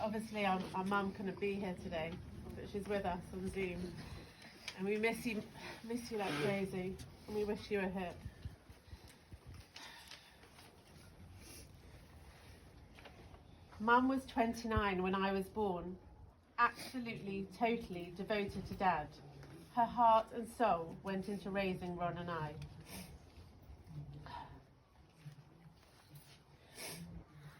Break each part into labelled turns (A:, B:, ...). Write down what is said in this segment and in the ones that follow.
A: Obviously our mum couldn't be here today, but she's with us on Zoom. And we miss you like crazy, and we wish you were here. Mum was 29 when I was born, absolutely, totally devoted to Dad. Her heart and soul went into raising Ron and I.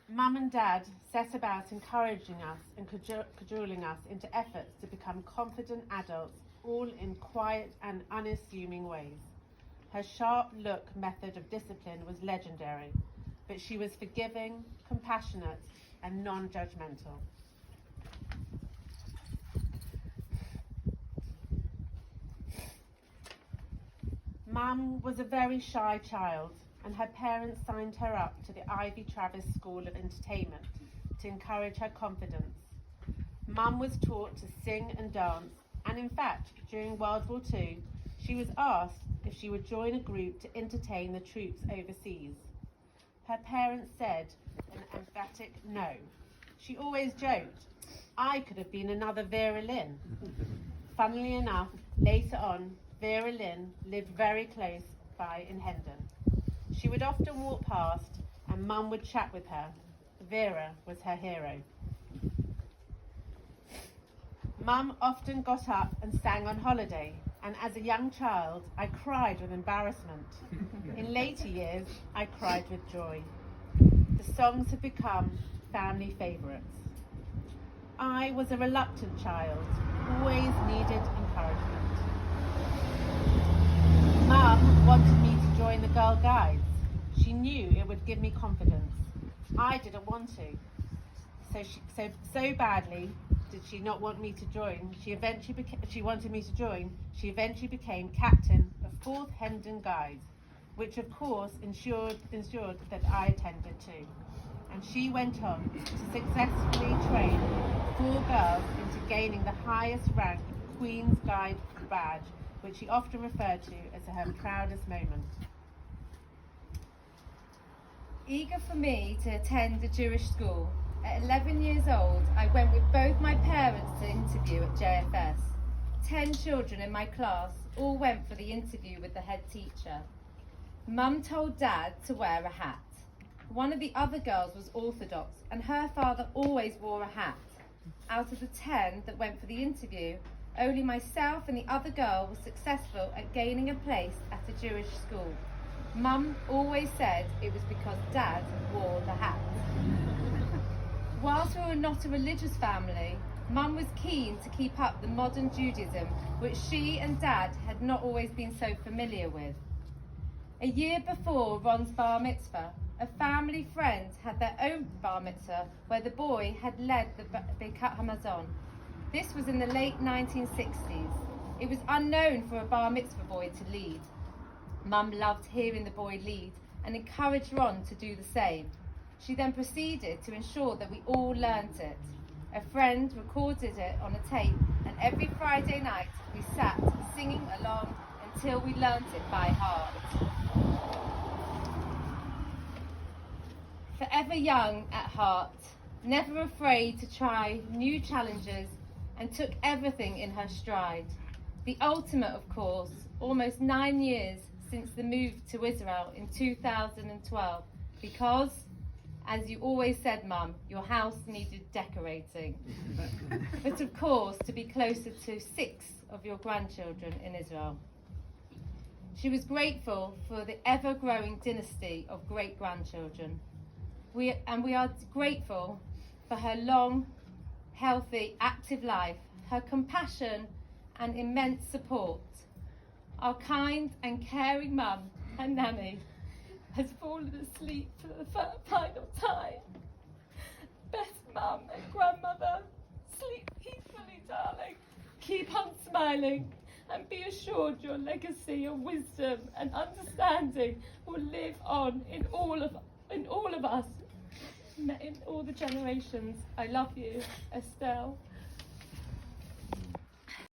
A: Mum and Dad set about encouraging us and cajoling us into efforts to become confident adults, all in quiet and unassuming ways. Her sharp look method of discipline was legendary, but she was forgiving, compassionate, and non-judgmental. Mum was a very shy child, and her parents signed her up to the Ivy Travis School of Entertainment to encourage her confidence. Mum was taught to sing and dance, and in fact, during World War II, she was asked if she would join a group to entertain the troops overseas. Her parents said an emphatic no. She always joked, I could have been another Vera Lynn. Funnily enough, later on, Vera Lynn lived very close by in Hendon. She would often walk past and Mum would chat with her. Vera was her hero. Mum often got up and sang on holiday, and as a young child, I cried with embarrassment. In later years, I cried with joy. The songs have become family favourites. I was a reluctant child, always needed encouragement. Mum wanted me to join the Girl Guides. She knew it would give me confidence. I didn't want to. So badly did she not want me to join. She wanted me to join. She eventually became captain of 4th Hendon Guides, which of course ensured that I attended too. And she went on to successfully train 4 girls into gaining the highest rank Queen's Guide badge, which she often referred to as her proudest moment.
B: Eager for me to attend a Jewish school, at 11 years old, I went with both my parents to interview at JFS. 10 children in my class all went for the interview with the head teacher. Mum told Dad to wear a hat. One of the other girls was Orthodox, and her father always wore a hat. Out of the 10 that went for the interview, only myself and the other girl were successful at gaining a place at a Jewish school. Mum always said it was because Dad wore the hat. Whilst we were not a religious family, Mum was keen to keep up the modern Judaism, which she and Dad had not always been so familiar with. A year before Ron's bar mitzvah, a family friend had their own bar mitzvah where the boy had led the Birkat Hamazon. This was in the late 1960s. It was unknown for a bar mitzvah boy to lead. Mum loved hearing the boy lead and encouraged Ron to do the same. She then proceeded to ensure that we all learnt it. A friend recorded it on a tape, and every Friday night we sat singing along until we learnt it by heart. Forever young at heart, never afraid to try new challenges, and took everything in her stride. The ultimate, of course, almost 9 years since the move to Israel in 2012, because, as you always said, Mum, your house needed decorating. But of course, to be closer to 6 of your grandchildren in Israel. She was grateful for the ever-growing dynasty of great-grandchildren. We are grateful for her long, healthy, active life, her compassion and immense support. Our kind and caring mum and Nanny has fallen asleep for the final time. Best mum and grandmother, sleep peacefully, darling. Keep on smiling and be assured your legacy of wisdom and understanding will live on in all of us, in all the generations. I love you, Estelle.